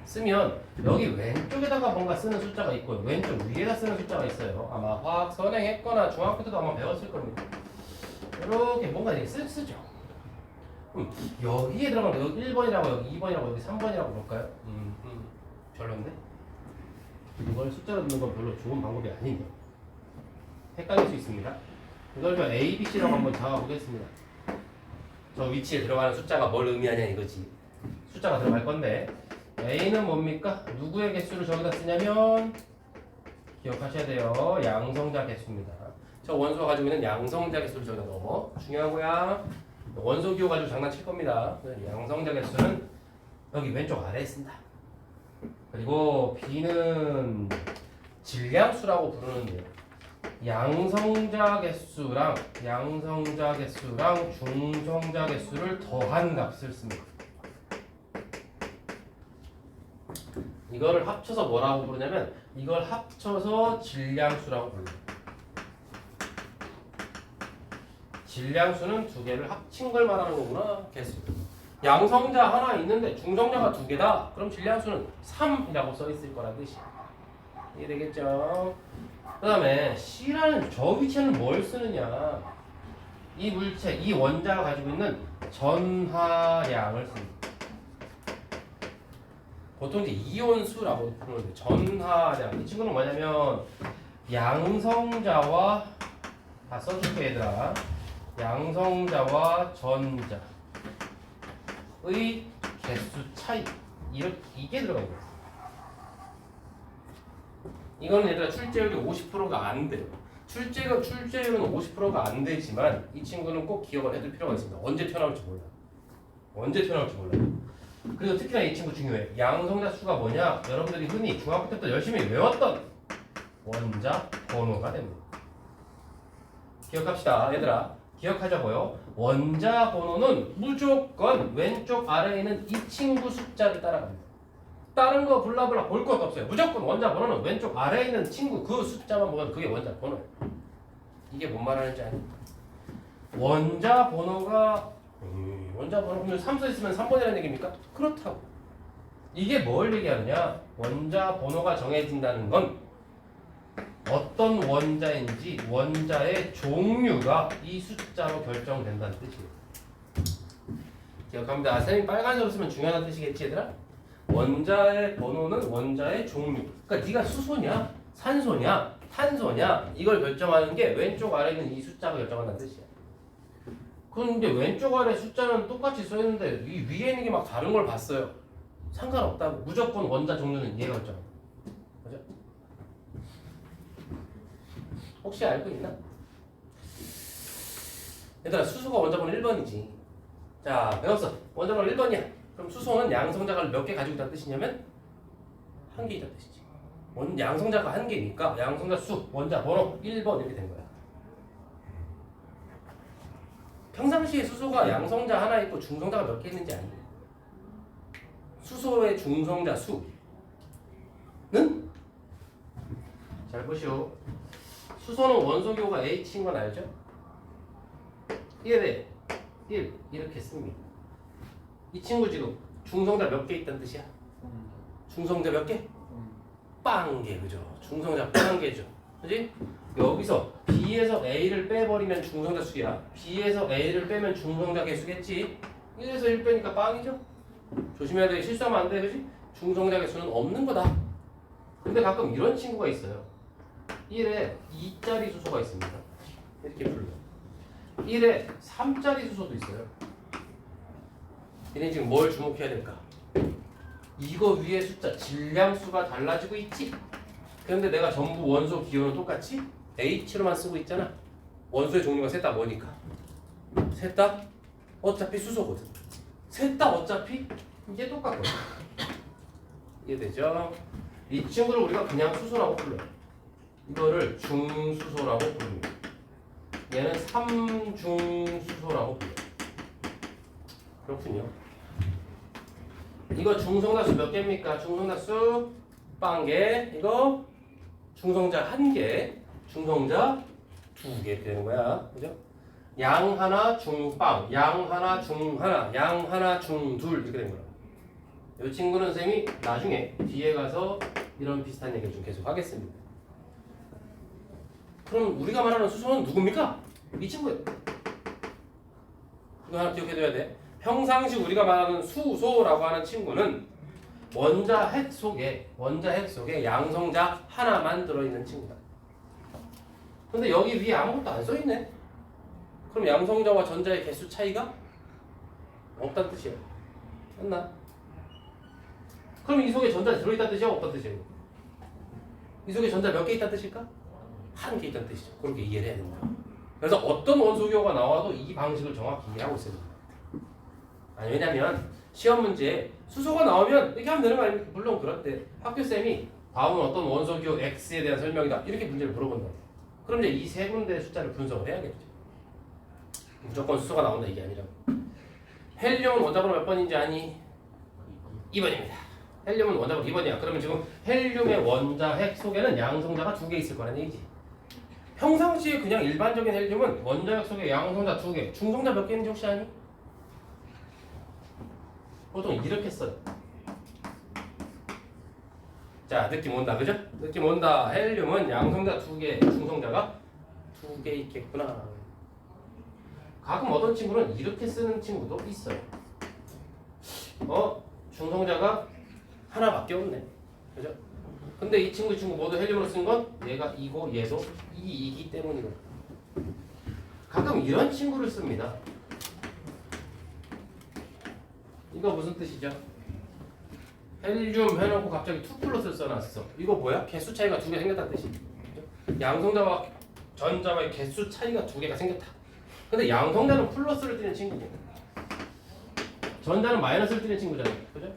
쓰면 여기 왼쪽에다가 뭔가 쓰는 숫자가 있고 왼쪽 위에다 쓰는 숫자가 있어요. 아마 화학 선행했거나 중학교 때도 아마 배웠을 겁니다. 이렇게 뭔가 이렇게 쓰죠. 여기에 들어가면 여기 1번이라고 여기 2번이라고 여기 3번이라고 볼까요? 별론데? 이걸 숫자로 넣는 건 별로 좋은 방법이 아닌데 헷갈릴 수 있습니다. 이걸 좀 A, B, C라고 한번 잡아보겠습니다. 저 위치에 들어가는 숫자가 뭘 의미하냐 이거지. 숫자가 들어갈 건데 A는 뭡니까? 누구의 개수를 저기다 쓰냐면 기억하셔야 돼요. 양성자 개수입니다. 저 원소가 가지고 있는 양성자 개수를 저기다 넣어. 중요한 거야. 원소 기호 가지고 장난칠 겁니다. 양성자 개수는 여기 왼쪽 아래에 쓴다. 그리고 B는 질량수라고 부르는데요. 양성자 개수랑 중성자 개수를 더한 값을 씁니다. 이거를 합쳐서 뭐라고 부르냐면 이걸 합쳐서 질량수라고 불러요. 질량수는 두 개를 합친 걸 말하는 거구나. 개수. 양성자 하나 있는데 중성자가 두 개다. 그럼 질량수는 3이라고 써 있을 거란 뜻이야. 이해되겠죠? 그 다음에 C라는 저 위치에는 뭘 쓰느냐? 이 물체, 이 원자가 가지고 있는 전하량을 씁니다. 보통 이제 이온수라고 부르는데 전하량. 이 친구는 뭐냐면 양성자와 다 써줄게 얘들아. 양성자와 전자의 개수 차이 이게 들어가 있어요. 이거는 얘들아 출제율이 50%가 안 돼요. 출제율은 50%가 안 되지만 이 친구는 꼭 기억을 해둘 필요가 있습니다. 언제 튀어나올지 몰라. 그리고 특히나 이 친구 중요해. 양성자 수가 뭐냐? 여러분들이 흔히 중학교 때부터 열심히 외웠던 원자 번호가 됩니다. 기억합시다 얘들아. 기억하자고요. 원자 번호는 무조건 왼쪽 아래에 있는 이 친구 숫자를 따라갑니다. 다른 거 블라블라 볼 것도 없어요. 무조건 원자 번호는 왼쪽 아래에 있는 친구 그 숫자만 보면 그게 원자 번호예요. 이게 뭔 말하는지 아니? 원자 번호가 그러면 3 써있으면 3번이라는 얘기입니까? 그렇다고. 이게 뭘 얘기하느냐? 원자 번호가 정해진다는 건 어떤 원자인지 원자의 종류가 이 숫자로 결정된다는 뜻이에요. 기억합니다. 쌤이 빨간색으로 쓰면 중요하다는 뜻이겠지 얘들아? 원자의 번호는 원자의 종류. 그러니까 네가 수소냐, 산소냐, 탄소냐 이걸 결정하는 게 왼쪽 아래에 있는 이 숫자가 결정한다는 뜻이야. 근데 왼쪽 아래 숫자는 똑같이 써있는데 이 위에 있는 게 막 다른 걸 봤어요. 상관없다고. 무조건 원자 종류는 얘가 결정한다. 그죠? 혹시 알고 있나? 얘들아 수소가 원자번호 1번이지. 자 배웠어. 원자번호 1번이야. 그럼 수소는 양성자가 몇 개 가지고 있다는 뜻이냐면 한 개 있다는 뜻이지. 양성자가 한 개니까 양성자 수, 원자 번호 1번 이렇게 된 거야. 평상시에 수소가 양성자 하나 있고 중성자가 몇 개 있는지 아니? 수소의 중성자 수는? 잘 보시오. 수소는 원소기호가 H인 건 알죠? 1에 1 이렇게 씁니다. 이 친구 지금 중성자 몇 개 있다는 뜻이야? 중성자 몇 개? 빵 개, 그죠? 중성자 빵 개죠. 그지? 여기서 B에서 A를 빼버리면 중성자 수야. B에서 A를 빼면 중성자 개수겠지? 1에서 1 빼니까 빵이죠? 조심해야 돼. 실수하면 안 돼. 그지? 중성자 개수는 없는 거다. 근데 가끔 이런 친구가 있어요. 1에 2짜리 수소가 있습니다. 이렇게 불러. 1에 3짜리 수소도 있어요. 얘네 지금 뭘 주목해야 될까? 이거 위에 숫자 질량수가 달라지고 있지? 그런데 내가 전부 원소 기호는 똑같이 H로만 쓰고 있잖아. 원소의 종류가 셋 다 뭐니까? 셋 다 어차피 수소거든. 셋 다 어차피 이게 똑같거든. 이해되죠? 이 친구를 우리가 그냥 수소라고 불러요. 이거를 중수소라고 부릅니다. 얘는 삼중수소라고 불러요. 그렇군요. 이거 중성자수 몇 개입니까? 중성자수 빵개. 이거 중성자 1개, 중성자 2개 이렇게 되는 거야. 그죠? 양 하나 중빵, 양 하나 중하나, 양 하나 중둘 이렇게 되는 거야. 이 친구는 쌤이 나중에 뒤에 가서 이런 비슷한 얘기를 좀 계속 하겠습니다. 그럼 우리가 말하는 수소는 누굽니까? 이 친구예요. 이거 하나 기억해둬야 돼. 평상시 우리가 말하는 수소라고 하는 친구는 원자핵 속에 양성자 하나만 들어있는 친구다. 근데 여기 위에 아무것도 안 써있네. 그럼 양성자와 전자의 개수 차이가 없다는 뜻이에요. 맞나? 그럼 이 속에 전자 들어있다는 뜻이야? 없다는 뜻이에요? 이 속에 전자 몇 개 있다는 뜻일까? 한 개 있다는 뜻이죠. 그렇게 이해를 해야 된다. 그래서 어떤 원소기호가 나와도 이 방식을 정확히 이해하고 있어야 됩니다. 아니 왜냐면 시험 문제에 수소가 나오면 이렇게 하면 되는 거 아닙니까? 물론 그런데 학교쌤이 다음은 어떤 원소기호 X에 대한 설명이다 이렇게 문제를 물어본다. 그럼 이제 이 세 군데의 숫자를 분석을 해야겠죠. 무조건 수소가 나온다 이게 아니라. 헬륨은 원자번호 몇 번인지 아니? 2번입니다. 헬륨은 원자번호 2번이야. 그러면 지금 헬륨의 원자핵 속에는 양성자가 2개 있을 거라는 얘기지. 평상시에 그냥 일반적인 헬륨은 원자핵 속에 양성자 2개, 중성자 몇 개인지 혹시 아니? 보통 이렇게 써요. 자, 느낌 온다, 그죠? 느낌 온다. 헬륨은 양성자 2개, 중성자가 2개 있겠구나. 가끔 어떤 친구는 이렇게 쓰는 친구도 있어요. 중성자가 하나밖에 없네. 그죠? 근데 이 친구 모두 헬륨으로 쓴 건 얘가 2고 얘도 2이기 때문이거든. 가끔 이런 친구를 씁니다. 이거 무슨 뜻이죠? 헬륨 해놓고 갑자기 2 플러스를 써놨어. 이거 뭐야? 개수 차이가 2개 생겼다는 뜻이죠. 양성자와 전자와의 개수 차이가 2개가 생겼다. 근데 양성자는 플러스를 띄는 친구고 전자는 마이너스를 띄는 친구잖아. 그죠?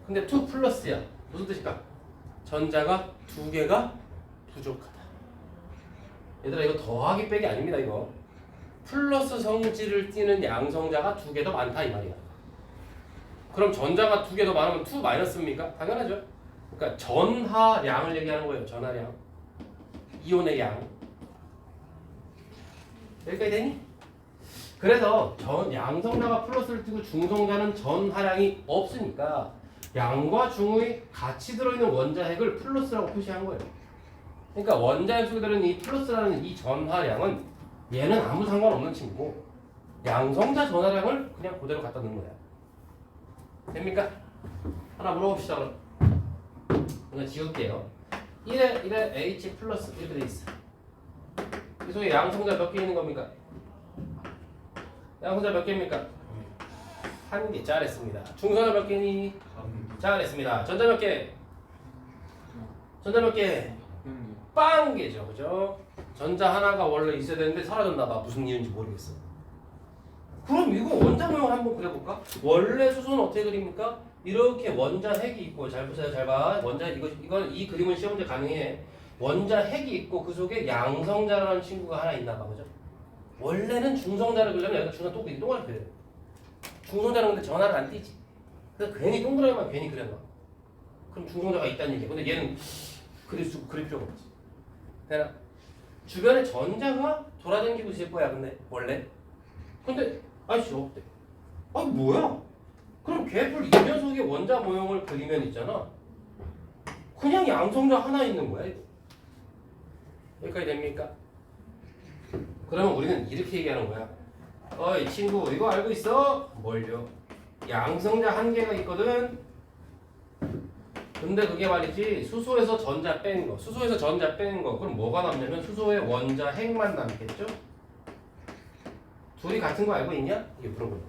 근데 2 플러스야. 무슨 뜻일까? 전자가 2개가 부족하다. 얘들아 이거 더하기 빼기 아닙니다. 이거 플러스 성질을 띠는 양성자가 2개 더 많다 이 말이야. 그럼 전자가 2개 더 많으면 2 마이너스입니까? 당연하죠. 그러니까 전하량을 얘기하는 거예요. 전하량. 이온의 양. 여기까지 되니? 그래서 양성자가 플러스를 띄고 중성자는 전하량이 없으니까 양과 중의 같이 들어있는 원자핵을 플러스라고 표시한 거예요. 그러니까 원자핵 속에 들어있는 이 플러스라는 이 전하량은 얘는 아무 상관없는 친구고 양성자 전하량을 그냥 그대로 갖다 넣는 거야. 됩니까? 하나 물어봅시다 그럼. 이거 지울게요. 1에 H 플러스 이렇게 돼 있어. 이 속에 양성자 몇 개 있는 겁니까? 양성자 몇 개입니까? 1개. 잘했습니다. 중성자 몇 개니? 잘했습니다. 전자 몇 개? 전자 몇 개? 빵 개죠. 그죠? 전자 하나가 원래 있어야 되는데 사라졌나 봐. 무슨 이유인지 모르겠어. 그럼 이거 원자 모형을 한번 그려볼까? 원래 수소는 어떻게 그립니까? 이렇게 원자 핵이 있고, 잘 보세요, 잘 봐. 원자 이건 이 그림은 시험 문제 가능해. 원자 핵이 있고 그 속에 양성자라는 친구가 하나 있나 봐, 그죠? 원래는 중성자를 그려면 여기다 중간 동그랗게 그려요. 중성자는 근데 전화를 안 띄지. 그래서 괜히 동그라미만 괜히 그려놔. 그럼 중성자가 있다는 얘기야. 근데 얘는 그릴 필요가 없지. 되나? 주변에 전자가 돌아다니고 있을 거야, 근데 원래. 근데 아이씨 없대. 아니 뭐야? 그럼 개뿔 이 녀석의 원자 모형을 그리면 있잖아. 그냥 양성자 하나 있는 거야 이거. 여기까지 됩니까? 그러면 우리는 이렇게 얘기하는 거야. 어이 친구 이거 알고 있어? 뭘요? 양성자 1개가 있거든. 근데 그게 말이지 수소에서 전자 뺀 거, 수소에서 전자 뺀 거, 그럼 뭐가 남냐면 수소의 원자 핵만 남겠죠? 둘이 같은 거 알고 있냐? 이게 물어보는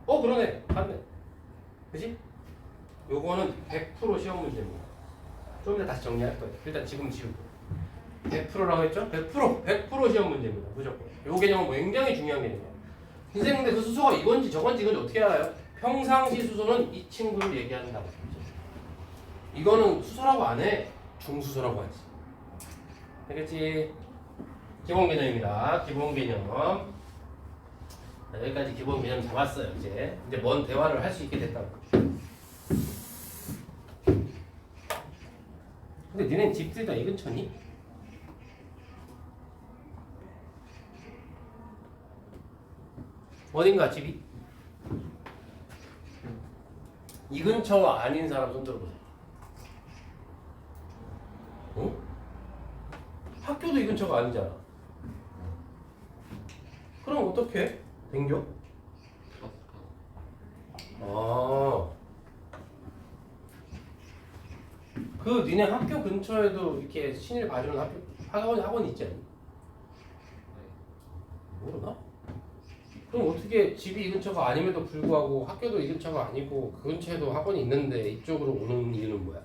거. 그러네. 맞네. 그지? 요거는 100% 시험 문제입니다. 좀 이따 다시 정리할 거예요. 일단 지금 지우고. 100%라고 했죠? 100% 시험 문제입니다. 무조건. 요 개념은 굉장히 중요한 개념이에요. 선생님, 근데 그 수소가 이건지 저건지 이건지 어떻게 알아요? 평상시 수소는 이 친구를 얘기한다고. 이거는 수소라고 안 해. 중수소라고 하지. 알겠지? 기본 개념입니다. 기본 개념. 자, 여기까지 기본 개념 잡았어요. 이제 뭔 대화를 할 수 있게 됐다고. 근데 니넨 집들 다 이 근처니? 어딘가 집이? 이 근처 아닌 사람 손 들어보세요. 어? 학교도 이 근처가 아니잖아. 그럼 어떻게? 댕겨? 그 니네 학교 근처에도 이렇게 신일 봐주는 학원 있지 않니? 모르나? 그럼 어떻게 집이 이 근처가 아님에도 불구하고 학교도 이 근처가 아니고 그 근처에도 학원이 있는데 이쪽으로 오는 이유는 뭐야?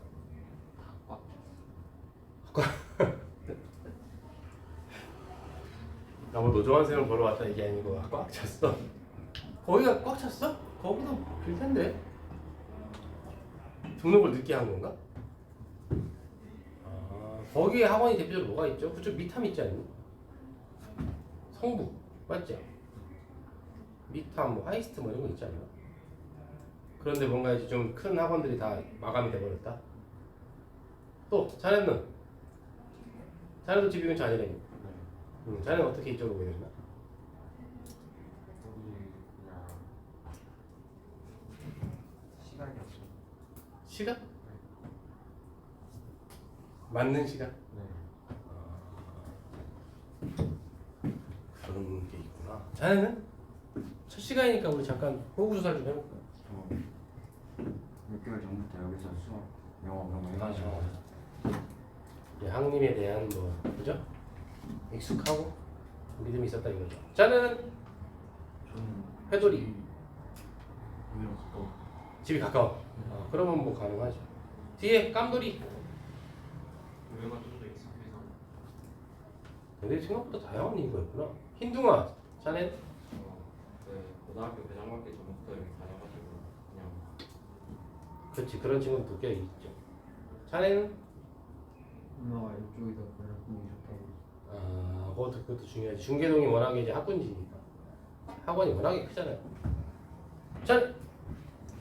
나뭐 노조환 쌤을 보러 왔다 이게 아니고 꽉 찼어. 거기가 꽉 찼어? 거기도 빌 텐데. 등록을 늦게 한 건가? 거기에 학원이 대표적으로 뭐가 있죠? 그쪽 미탐 있지 않니? 성북 맞죠? 미탐, 뭐 하이스트 뭐 이런 거 있지 않나? 그런데 뭔가 이제 좀 큰 학원들이 다 마감이 돼버렸다. 또 자네는? 자네도 집 이 근처 아니라니? 자네는 어떻게 이쪽으로 오게 됐나? 그냥 시간이 없어. 시간? 맞는 시간? 네. 그런 게 있구나. 자네는? 첫 시간이니까 우리 잠깐 호구조사를 좀 해볼까? 저 6개월 전부터 여기서 수업 영어 그런 거 해가지고 학님에 대한 뭐 그죠? 익숙하고 믿음이 있었다 이거죠. 자네는 저는 회돌이 여기랑 가까워. 집이 가까워. 그러면 뭐 가능하죠. 뒤에 깜돌이. 여기가 좀 더 익숙해서. 근데 생각보다 다양한 인구였구나. 흰둥아, 자네? 네, 고등학교 배정 받기 전부터 여기 다녀가지고 그냥 그렇지, 그런 친구도 꽤 있죠. 자네는? 누나가 이쪽이 더 번역공이 좋다고. 그것도 중요하지. 중계동이 워낙에 이제 학군지니까 학원이 워낙에 크잖아요. 자네?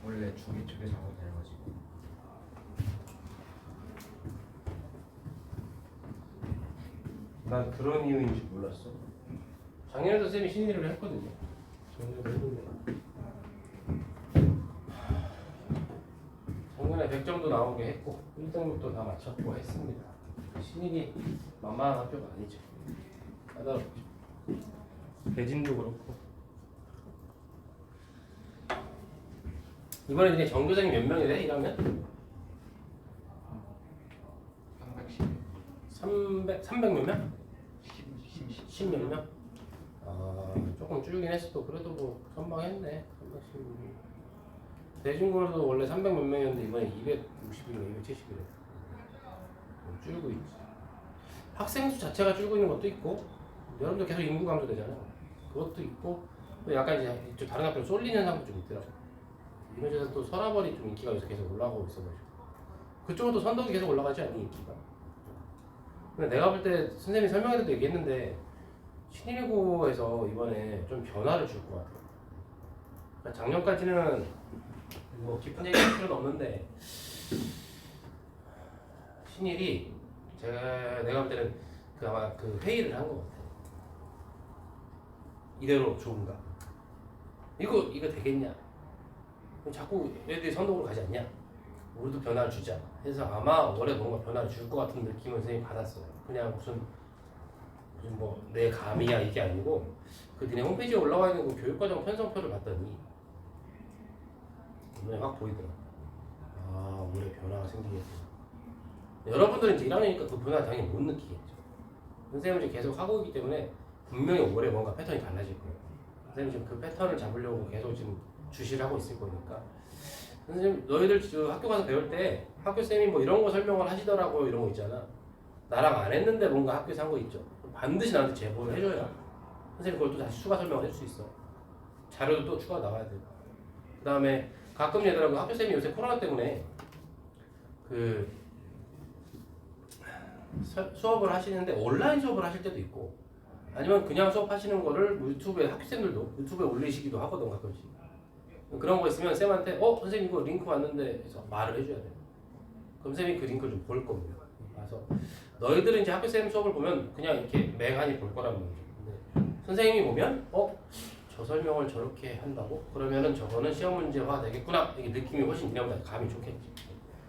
원래 중계 쪽에서 하고 다녀가지고 난 그런 이유인지 몰랐어. 작년에도 쌤이 신의를 했거든요. 작년에도 했는데 작년에 100점도 나오게 했고 1등급도 다 맞췄고 했습니다. 신일이 만만한 학교가 아니죠. 까다롭죠. 대진도 그렇고 이번에 이제 전교생이 몇 명이래? 1학년? 300 몇 명? 10 몇 명? 조금 줄긴 했어. 그래도 뭐 선방했네. 316명. 대중고도 원래 300 몇 명이었는데 이번에 260이네, 270이네. 줄고 있지. 학생 수 자체가 줄고 있는 것도 있고, 여러분들 계속 인구 감소되잖아요. 그것도 있고, 또 약간 이제 이쪽 다른 학교로 쏠리는 현상도 좀 있더라고. 이면에서 또 서라벌이 좀 인기가 요새 계속 올라가고 있어가지고. 그쪽은 또 선덕이 계속 올라가지 않니, 인기가? 근데 내가 볼 때 선생님이 설명할 때도 얘기했는데 신일고에서 이번에 좀 변화를 줄 것 같아요. 그러니까 작년까지는 뭐 깊은 얘기 할 필요는 없는데 신일이 내가 볼 때는 아마 그 회의를 한 것 같아요. 이대로 좋은가? 이거 되겠냐? 그럼 자꾸 얘들이 선동으로 가지 않냐? 우리도 변화를 주자 해서 아마 올해 뭔가 변화를 줄 것 같은 느낌을 선생님이 받았어요. 그냥 무슨 뭐 내 감이야 이게 아니고 그 니네 홈페이지에 올라와 있는 그 교육과정 편성표를 봤더니 눈에 확 보이더라. 아 올해 변화가 생기겠구나. 여러분들은 이제 1학년이니까 그 변화 당연히 못 느끼겠죠. 선생님은 이제 계속 하고 있기 때문에 분명히 올해 뭔가 패턴이 달라질 거예요. 선생님 지금 그 패턴을 잡으려고 계속 지금 주시를 하고 있을 거니까. 선생님 너희들 지금 학교 가서 배울 때 학교 쌤이 뭐 이런 거 설명을 하시더라고요 이런 거 있잖아. 나랑 안 했는데 뭔가 학교에서 한 거 있죠. 반드시 나한테 제보를 해줘야 선생님 그걸 또 다시 추가 설명을 해줄 수 있어. 자료도 또 추가 나와야 돼. 그 다음에 가끔 얘들하고 학교 쌤이 요새 코로나 때문에 그 수업을 하시는데 온라인 수업을 하실 때도 있고 아니면 그냥 수업하시는 거를 유튜브에 학생들도 유튜브에 올리시기도 하거든 가끔씩. 그런 거 있으면 쌤한테 선생님 이거 링크 왔는데 해서 말을 해줘야 돼. 그럼 쌤이 그 링크를 좀 볼 겁니다. 그래서 너희들은 이제 학교 쌤 수업을 보면 그냥 이렇게 맹하니 볼 거란 말이죠. 근데 선생님이 보면 저 설명을 저렇게 한다고? 그러면은 저거는 시험 문제화 되겠구나. 이게 느낌이 훨씬 니네보다 감이 좋겠지.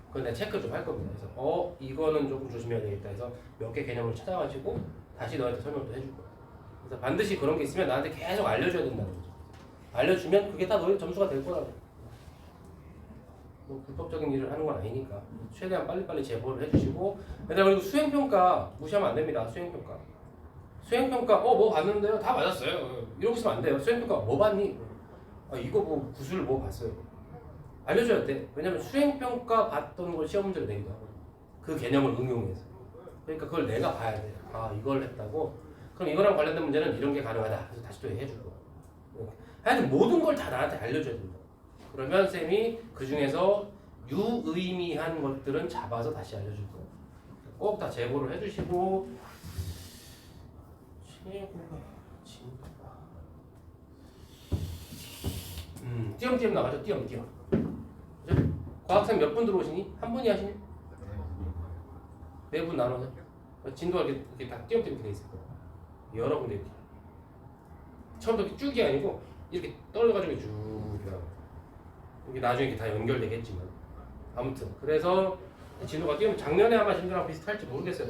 그건 내가 체크 좀 할 겁니다. 그래서 이거는 조금 조심해야 되겠다 해서 몇 개 개념을 찾아가지고 다시 너한테 설명도 해줄 거야. 그래서 반드시 그런 게 있으면 나한테 계속 알려줘야 된다는 거죠. 알려주면 그게 다 너희 점수가 될 거라고. 뭐 불법적인 일을 하는 건 아니니까 최대한 빨리빨리 제보를 해주시고 얘들아 그리고 수행평가 무시하면 안 됩니다. 수행평가 뭐 봤는데요? 다 맞았어요. 이러고 있으면 안 돼요. 수행평가 뭐 봤니? 이거 뭐 구술 뭐 봤어요. 알려줘야 돼. 왜냐면 수행평가 봤던 걸 시험 문제로 내기도 하고 그 개념을 응용해서 그러니까 그걸 내가 봐야 돼. 이걸 했다고? 그럼 이거랑 관련된 문제는 이런 게 가능하다. 그래서 다시 또 해주고 하여튼 모든 걸 다 나한테 알려줘야 된다. 그러면 쌤이 그 중에서 유의미한 것들은 잡아서 다시 알려줄 거예요. 꼭 다 제보를 해주시고 띄엄띄엄 나가죠. 띄엄띄엄. 그죠? 과학생 몇 분 들어오시니? 한 분이 하시니? 네 분 나눠서 진도가 이렇게 다 띄엄띄엄 돼 있을 거예요. 여러 군데 이렇게 처음부터 이렇게 쭉이 아니고 이렇게 떨어져가지고 쭉 이게 나중에 이렇게 다 연결되겠지만 아무튼 그래서 진도가 띄우면 작년에 아마 진도랑 비슷할지 모르겠어요.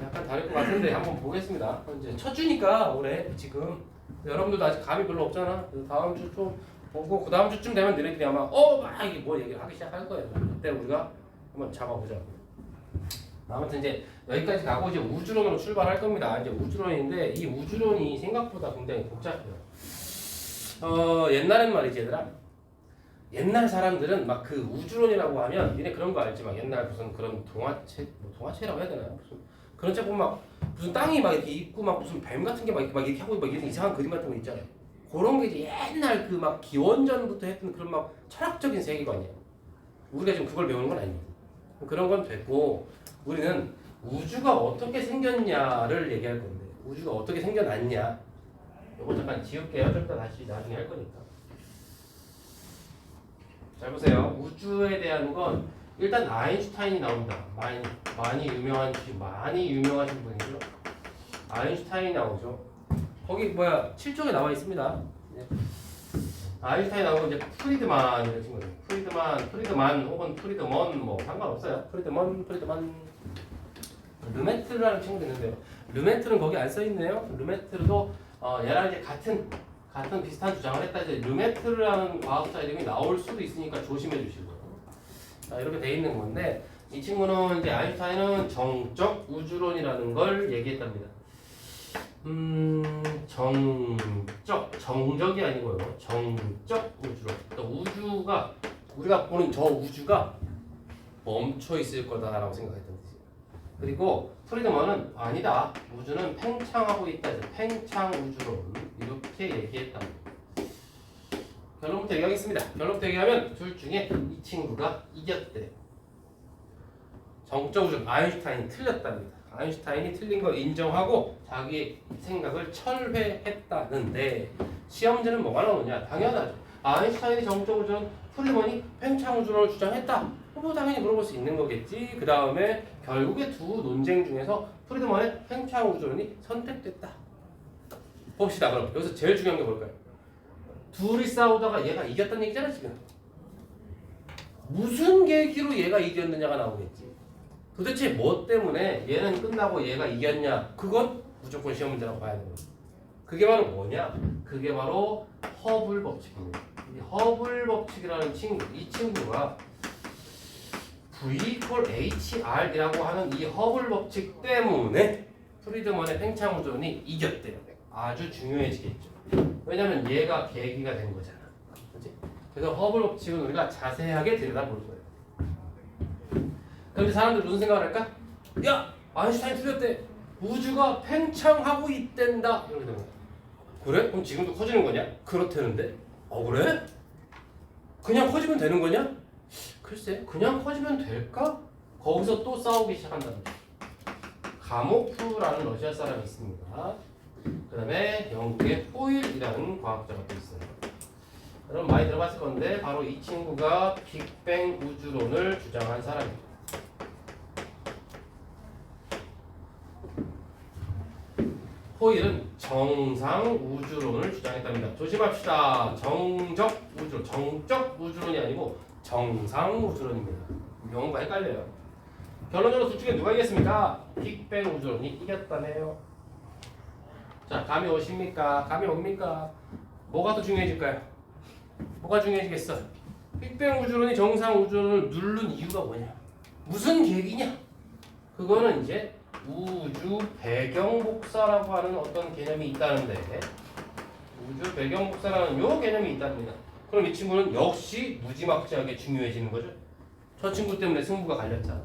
약간 다를 것 같은데 한번 보겠습니다. 이제 첫 주니까 올해 지금 여러분들도 아직 감이 별로 없잖아. 그래서 다음 주 좀 보고 그 다음 주쯤 되면 너희들이 아마 막 이게 뭐 얘기를 하기 시작할 거예요. 그때 우리가 한번 잡아보자. 아무튼 이제 여기까지 가고 이제 우주론으로 출발할 겁니다. 이제 우주론인데 이 우주론이 생각보다 굉장히 복잡해요. 옛날엔 말이지 얘들아. 옛날 사람들은 막 그 우주론이라고 하면 니네 그런 거 알지? 막 옛날 무슨 그런 동화책이라고 해야 되나? 무슨 그런 책 보면 막 무슨 땅이 막 이렇게 있고 막 무슨 뱀 같은 게 막 이렇게 하고 막 이런 이상한 그림 같은 거 있잖아요. 그런 게 이제 옛날 그 막 기원전부터 했던 그런 막 철학적인 세계관이야. 우리가 지금 그걸 배우는 건 아니거든. 그런 건 됐고 우리는 우주가 어떻게 생겼냐를 얘기할 건데 우주가 어떻게 생겨났냐 이거 잠깐 지울게요. 좀 이따 다시 나중에 할 거니까. 잘 보세요. 우주에 대한 건 일단 아인슈타인이 나온다. 많이 유명하신 분이죠. 아인슈타인이 나오죠. 거기 7쪽에 나와 있습니다. 아인슈타인 나오고 이제 프리드만이라는 친구죠. 프리드만 혹은 프리드먼 뭐 상관없어요. 프리드먼 르메트르라는 친구도 있는데요. 르메트르는 거기 안 써 있네요. 르메트르도 얘랑 이제 같은 비슷한 주장을 했다. 이제 르메트르라는 과학자 이름이 나올 수도 있으니까 조심해 주시고요. 자, 이렇게 돼 있는 건데 이 친구는 이제 아인슈타인은 정적 우주론이라는 걸 얘기했답니다. 정적이 아니고요. 정적 우주론. 그러니까 우주가 우리가 보는 저 우주가 멈춰 있을 거다라고 생각했던 뜻이에요. 그리고 프리드먼은 아니다. 우주는 팽창하고 있다 해서 팽창 우주론 이렇게 얘기했답니다. 결론부터 얘기하겠습니다. 결론부터 얘기하면 둘 중에 이 친구가 이겼대. 정적 우주론 아인슈타인이 틀렸답니다. 아인슈타인이 틀린 걸 인정하고 자기 생각을 철회했다는데 시험지는 뭐가 나오냐? 당연하죠. 아인슈타인이 정적 우주론, 프리드먼이 팽창 우주론을 주장했다. 뭐 당연히 물어볼 수 있는 거겠지. 그 다음에 결국에 두 논쟁 중에서 프리드먼의 팽창 우주론이 선택됐다. 봅시다. 그럼 여기서 제일 중요한 게 뭘까요? 둘이 싸우다가 얘가 이겼다는 얘기잖아 지금. 무슨 계기로 얘가 이겼느냐가 나오겠지. 도대체 뭐 때문에 얘는 끝나고 얘가 이겼냐? 그건 무조건 시험 문제라고 봐야 되는 거야. 그게 바로 뭐냐? 그게 바로 허블 법칙입니다. 이 허블 법칙이라는 친구, 이 친구가 V equal HR이라고 하는 이 허블 법칙 때문에 프리드먼의 팽창 우주론이 이겼대요. 아주 중요해지겠죠. 왜냐면 얘가 계기가 된 거잖아. 그렇지? 그래서 허블 법칙은 우리가 자세하게 들여다볼 거예요. 그럼 이제 사람들 무슨 생각을 할까? 야! 아인슈타인 틀렸대. 우주가 팽창하고 있댄다. 이렇게 되는 거야. 그래? 그럼 지금도 커지는 거냐? 그렇다는데? 그래? 그냥 커지면 되는 거냐? 글쎄, 그냥 커지면 될까? 거기서 또 싸우기 시작한다는 거야. 가모프라는 러시아 사람이 있습니다. 그 다음에 영국의 호일이라는 과학자가 또 있어요. 여러분 많이 들어봤을 건데 바로 이 친구가 빅뱅 우주론을 주장한 사람입니다. 호일은 정상 우주론을 주장했답니다. 조심합시다. 정적 우주론, 정적 우주론이 아니고 정상 우주론입니다. 영어가 헷갈려요. 결론적으로 둘 중에 누가 이겼습니까? 빅뱅 우주론이 이겼다네요. 자, 감이 오십니까? 감이 옵니까? 뭐가 더 중요해질까요? 뭐가 중요해지겠어? 빅뱅 우주론이 정상 우주론을 누른 이유가 뭐냐? 무슨 계기냐? 그거는 이제 우주 배경 복사라고 하는 어떤 개념이 있다는데, 우주 배경 복사라는 요 개념이 있답니다. 그럼 이 친구는 역시 무지막지하게 중요해지는 거죠. 저 친구 때문에 승부가 갈렸잖아.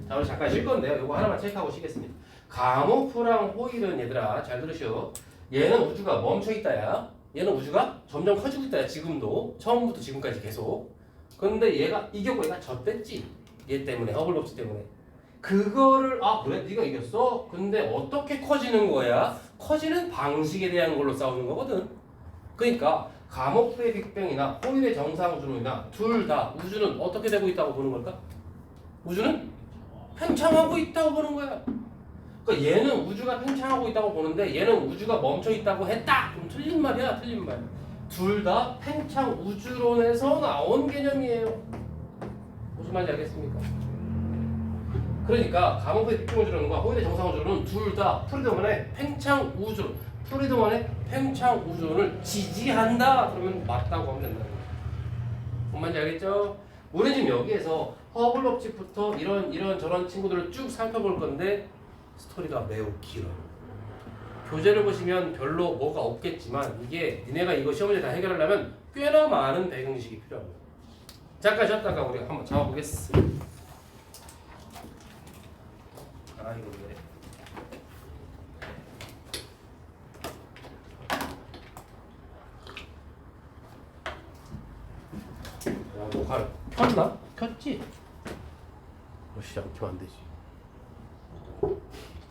자, 우리 잠깐 쉴 건데요. 이거 하나만 체크하고 쉬겠습니다. 가모프랑 호일은 얘들아 잘 들으시오. 얘는 우주가 멈춰 있다야. 얘는 우주가 점점 커지고 있다야. 지금도 처음부터 지금까지 계속. 근데 얘가 이겼고 얘가 졌댔지. 얘 때문에 허블 법칙 때문에. 그거를 그래 네가 이겼어? 근데 어떻게 커지는 거야? 커지는 방식에 대한 걸로 싸우는 거거든. 그러니까 가모프의 빅뱅이나 호일의 정상 우주론이나 둘 다 우주는 어떻게 되고 있다고 보는 걸까? 우주는 팽창하고 있다고 보는 거야. 그러니까 얘는 우주가 팽창하고 있다고 보는데 얘는 우주가 멈춰 있다고 했다. 그럼 틀린 말이야, 틀린 말. 둘 다 팽창 우주론에서 나온 개념이에요. 무슨 말인지 알겠습니까? 그러니까 가모프의 빅뱅 우주론과 호일의 정상 우주론은 둘 다 프리드먼의 팽창 우주론, 프리드먼의 팽창 우주론을 지지한다. 그러면 맞다고 하면 된다는 거예요. 무슨 말인지 알겠죠? 우리는 지금 여기에서 허블 법칙부터 이런 저런 친구들을 쭉 살펴볼 건데 스토리가 매우 길어요. 교재를 보시면 별로 뭐가 없겠지만 이게 니네가 이거 시험 문제 다 해결하려면 꽤나 많은 배경 지식이 필요합니다. 잠깐 쉬었다가 우리 한번 잡아보겠습니다. 이거 왜? 녹화를 켰나? 켰지? 시작 키면 안 되지.